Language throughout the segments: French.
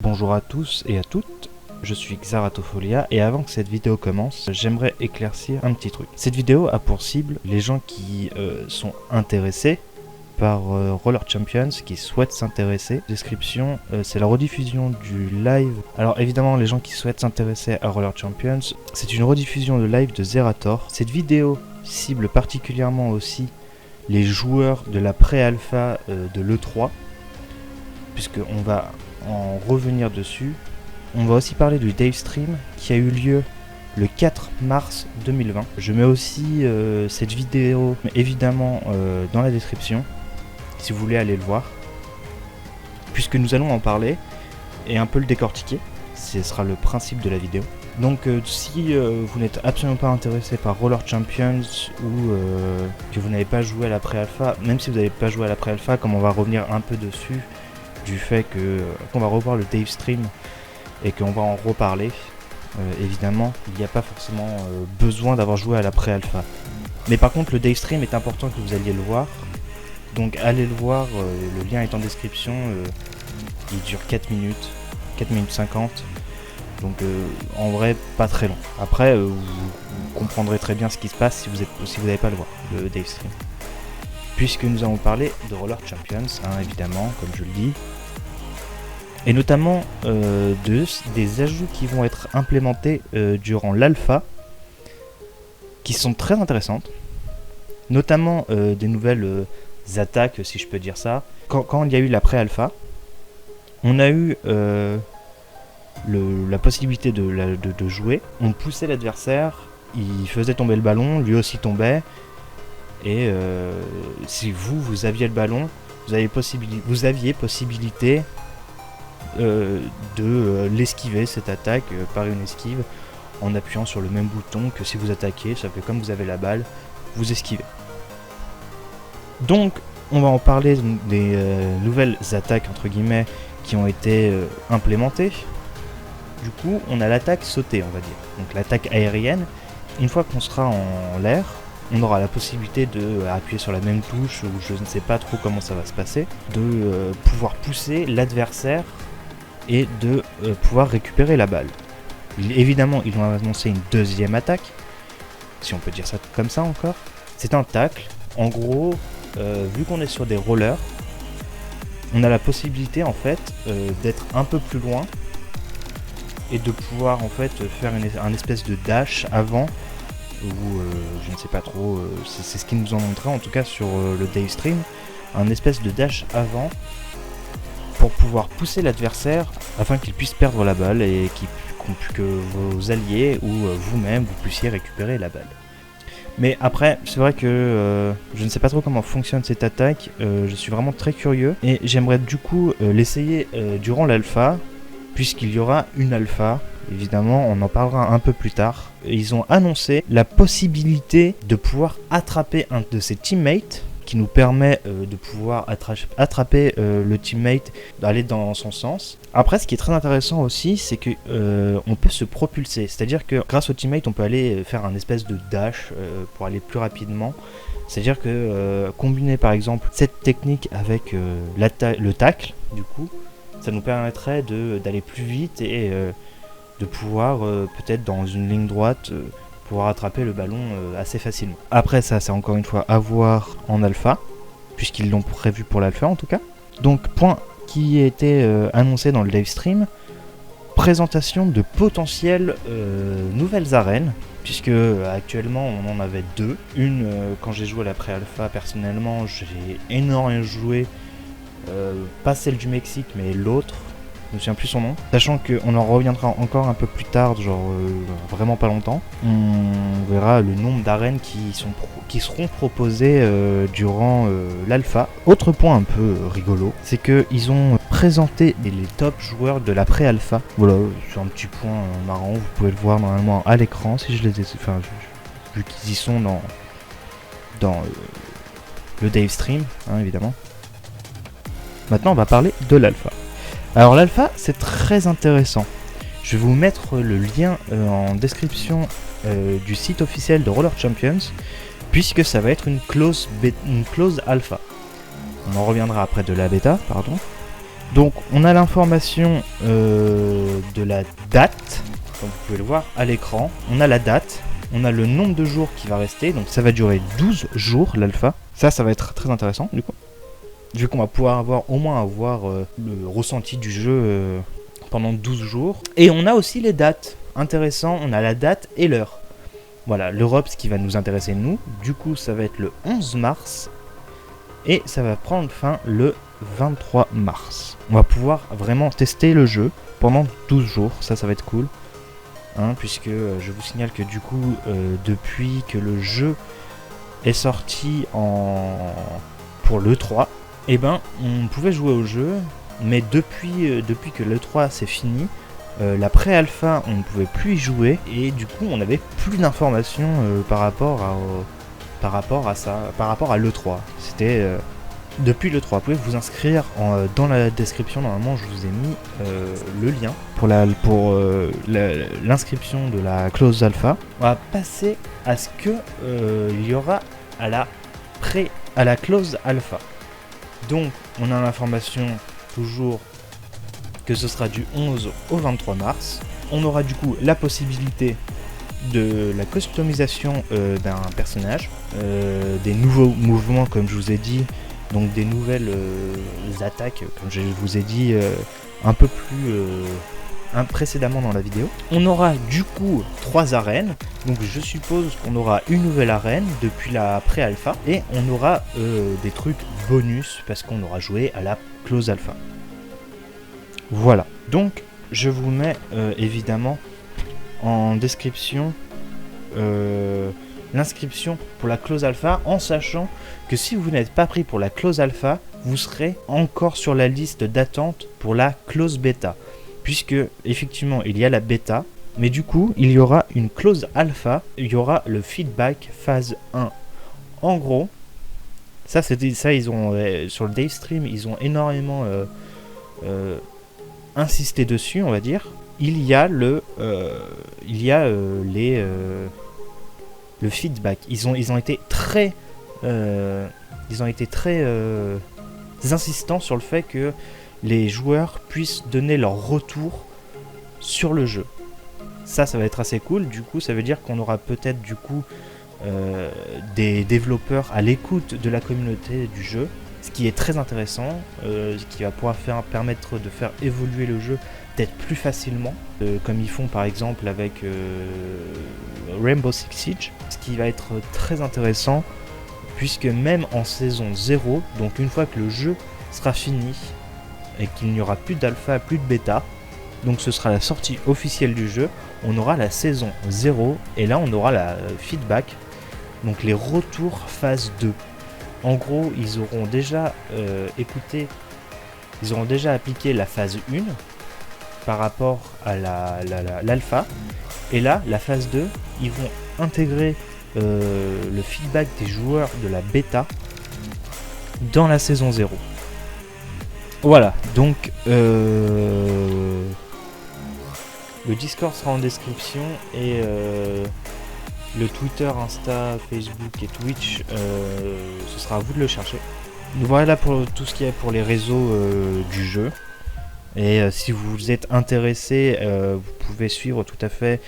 Bonjour à tous et à toutes, je suis Xaratofolia et avant que cette vidéo commence, j'aimerais éclaircir un petit truc. Cette vidéo a pour cible les gens qui sont intéressés par Roller Champions, qui souhaitent s'intéresser. Description, c'est la rediffusion du live. Alors évidemment, les gens qui souhaitent s'intéresser à Roller Champions, c'est une rediffusion de live de Zerator. Cette vidéo cible particulièrement aussi les joueurs de la pré-alpha de l'E3, puisqu'on va en revenir dessus. On va aussi parler du Dave Stream qui a eu lieu le 4 mars 2020. Je mets aussi cette vidéo évidemment dans la description si vous voulez aller le voir, puisque nous allons en parler et un peu le décortiquer. Ce sera le principe de la vidéo. Donc si vous n'êtes absolument pas intéressé par Roller Champions ou que vous n'avez pas joué à la pré-alpha, même si vous n'avez pas joué à la pré-alpha, comme on va revenir un peu dessus, du fait qu'on va revoir le Dave Stream et qu'on va en reparler, évidemment, il n'y a pas forcément besoin d'avoir joué à la pré-alpha. Mais par contre, le Dave Stream est important que vous alliez le voir. Donc allez le voir, le lien est en description, il dure 4 minutes 50. Donc en vrai, pas très long. Après, vous comprendrez très bien ce qui se passe si vous n'avez pas le voir, le Dave Stream. Puisque nous allons parler de Roller Champions, évidemment, comme je le dis. Et notamment des ajouts qui vont être implémentés durant l'alpha, qui sont très intéressantes. Notamment des nouvelles attaques, si je peux dire ça. Quand il y a eu la pré-alpha, on a eu la possibilité de jouer. On poussait l'adversaire, il faisait tomber le ballon, lui aussi tombait. Et si vous aviez le ballon, vous aviez possibilité de l'esquiver, cette attaque, par une esquive, en appuyant sur le même bouton que si vous attaquez, sauf que comme vous avez la balle, vous esquivez. Donc, on va en parler des nouvelles attaques, entre guillemets, qui ont été implémentées. Du coup, on a l'attaque sautée, on va dire. Donc l'attaque aérienne, une fois qu'on sera en l'air, on aura la possibilité d'appuyer sur la même touche, ou je ne sais pas trop comment ça va se passer, de pouvoir pousser l'adversaire et de pouvoir récupérer la balle. Évidemment, ils ont annoncé une deuxième attaque, si on peut dire ça comme ça encore. C'est un tacle. En gros, vu qu'on est sur des rollers, on a la possibilité en fait d'être un peu plus loin et de pouvoir en fait faire un espèce de dash avant, ou je ne sais pas trop, c'est ce qu'ils nous ont montré en tout cas sur le Dave Stream, un espèce de dash avant pour pouvoir pousser l'adversaire afin qu'il puisse perdre la balle et que vos alliés ou vous-même vous puissiez récupérer la balle. Mais après, c'est vrai que je ne sais pas trop comment fonctionne cette attaque, je suis vraiment très curieux et j'aimerais du coup l'essayer durant l'alpha, puisqu'il y aura une alpha. Évidemment, on en parlera un peu plus tard. Ils ont annoncé la possibilité de pouvoir attraper un de ses teammates, qui nous permet de pouvoir attraper le teammate, d'aller dans son sens. Après, ce qui est très intéressant aussi, c'est que on peut se propulser. C'est-à-dire que grâce au teammate, on peut aller faire un espèce de dash pour aller plus rapidement. C'est-à-dire que combiner par exemple cette technique avec le tacle, du coup, ça nous permettrait d'aller plus vite et de pouvoir peut-être dans une ligne droite pouvoir attraper le ballon assez facilement. Après ça, c'est encore une fois à voir en alpha, puisqu'ils l'ont prévu pour l'alpha en tout cas. Donc point qui a été annoncé dans le live stream, présentation de potentielles nouvelles arènes, puisque actuellement on en avait deux. Une quand j'ai joué à la pré-alpha, personnellement j'ai énormément joué, pas celle du Mexique mais l'autre, je me souviens plus son nom, sachant qu'on en reviendra encore un peu plus tard, genre vraiment pas longtemps. On verra le nombre d'arènes qui seront proposées durant l'alpha. Autre point un peu rigolo, c'est qu'ils ont présenté les top joueurs de la pré-alpha. Voilà, c'est un petit point marrant, vous pouvez le voir normalement à l'écran si je les ai, vu qu'ils y sont dans le Dave Stream, évidemment. Maintenant on va parler de l'alpha. Alors l'alpha, c'est très intéressant. Je vais vous mettre le lien en description du site officiel de Roller Champions, puisque ça va être une close alpha. On en reviendra après de la bêta, pardon. Donc on a l'information de la date, comme vous pouvez le voir à l'écran. On a la date, on a le nombre de jours qui va rester, donc ça va durer 12 jours l'alpha. Ça va être très intéressant du coup. Vu qu'on va pouvoir au moins avoir le ressenti du jeu pendant 12 jours. Et on a aussi les dates. Intéressant, on a la date et l'heure. Voilà, l'Europe, ce qui va nous intéresser nous. Du coup, ça va être le 11 mars. Et ça va prendre fin le 23 mars. On va pouvoir vraiment tester le jeu pendant 12 jours. Ça va être cool. Puisque je vous signale que du coup, depuis que le jeu est sorti pour l'E3, on pouvait jouer au jeu, mais depuis que l'E3 c'est fini, la pré-alpha on ne pouvait plus y jouer, et du coup on n'avait plus d'informations par rapport à ça, par rapport à l'E3. C'était depuis l'E3. Vous pouvez vous inscrire dans la description, normalement je vous ai mis le lien pour l'inscription de la clause alpha. On va passer à ce que il y aura à la clause alpha. Donc on a l'information toujours que ce sera du 11 au 23 mars. On aura du coup la possibilité de la customisation d'un personnage, des nouveaux mouvements comme je vous ai dit, donc des nouvelles attaques comme je vous ai dit un peu plus précédemment dans la vidéo. On aura du coup 3 arènes, donc je suppose qu'on aura une nouvelle arène depuis la pré-alpha, et on aura des trucs bonus parce qu'on aura joué à la clause alpha. Voilà, donc je vous mets évidemment en description l'inscription pour la clause alpha, en sachant que si vous n'êtes pas pris pour la clause alpha, vous serez encore sur la liste d'attente pour la clause bêta, puisque effectivement il y a la bêta, mais du coup il y aura une clause alpha, il y aura le feedback phase 1. En gros, ça ils ont sur le Dave Stream, ils ont énormément insisté dessus, on va dire. Il y a le feedback. Ils ont été très insistants sur le fait que les joueurs puissent donner leur retour sur le jeu. Ça va être assez cool. Du coup, ça veut dire qu'on aura peut-être du coup des développeurs à l'écoute de la communauté du jeu, ce qui est très intéressant, qui va pouvoir permettre de faire évoluer le jeu peut-être plus facilement, comme ils font par exemple avec Rainbow Six Siege, ce qui va être très intéressant, puisque même en saison 0, donc une fois que le jeu sera fini et qu'il n'y aura plus d'alpha, plus de bêta, donc ce sera la sortie officielle du jeu, on aura la saison 0, et là on aura la feedback, donc les retours phase 2. En gros, ils auront déjà appliqué la phase 1 par rapport à l'alpha, et là, la phase 2, ils vont intégrer le feedback des joueurs de la bêta dans la saison 0. Voilà, donc le Discord sera en description, et le Twitter, Insta, Facebook et Twitch, ce sera à vous de le chercher. Voilà pour tout ce qu'il y a pour les réseaux du jeu. Et si vous êtes intéressé, vous pouvez suivre tout à fait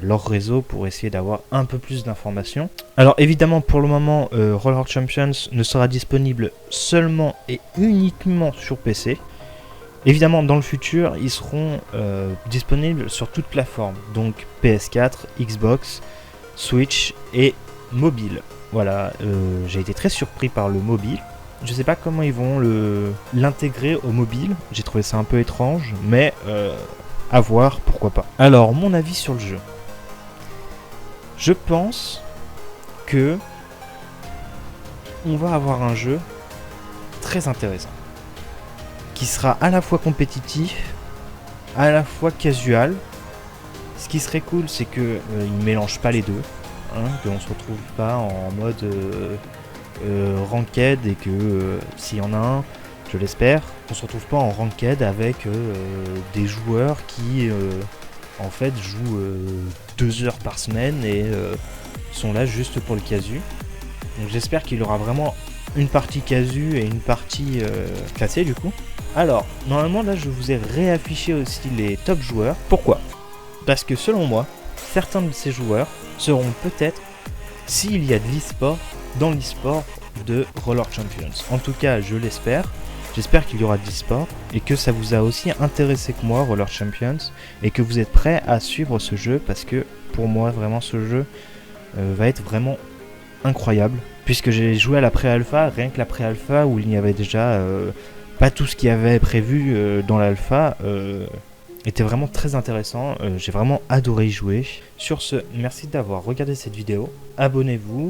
leur réseau pour essayer d'avoir un peu plus d'informations. Alors évidemment, pour le moment, Roller Champions ne sera disponible seulement et uniquement sur PC. Évidemment, dans le futur, ils seront disponibles sur toutes plateformes, donc PS4, Xbox, Switch et mobile. Voilà, j'ai été très surpris par le mobile. Je sais pas comment ils vont l'intégrer au mobile, j'ai trouvé ça un peu étrange, mais à voir, pourquoi pas. Alors, mon avis sur le jeu. Je pense que on va avoir un jeu très intéressant, qui sera à la fois compétitif, à la fois casual. Ce qui serait cool, c'est que il mélange pas les deux, qu'on se retrouve pas en mode ranked, et que s'il y en a un, je l'espère, on se retrouve pas en ranked avec des joueurs qui en fait jouent 2 heures par semaine et sont là juste pour le casu. Donc j'espère qu'il y aura vraiment une partie casu et une partie classée du coup. Alors, normalement là je vous ai réaffiché aussi les top joueurs. Pourquoi? Parce que selon moi, certains de ces joueurs seront peut-être, s'il y a de l'e-sport, dans l'e-sport de Roller Champions. En tout cas, je l'espère. J'espère qu'il y aura de l'e-sport et que ça vous a aussi intéressé que moi, Roller Champions, et que vous êtes prêts à suivre ce jeu parce que pour moi, vraiment, ce jeu va être vraiment incroyable. Puisque j'ai joué à la pré-alpha, rien que la pré-alpha où il y avait déjà pas tout ce qu'il y avait prévu dans l'alpha était vraiment très intéressant. J'ai vraiment adoré y jouer. Sur ce, merci d'avoir regardé cette vidéo. Abonnez-vous.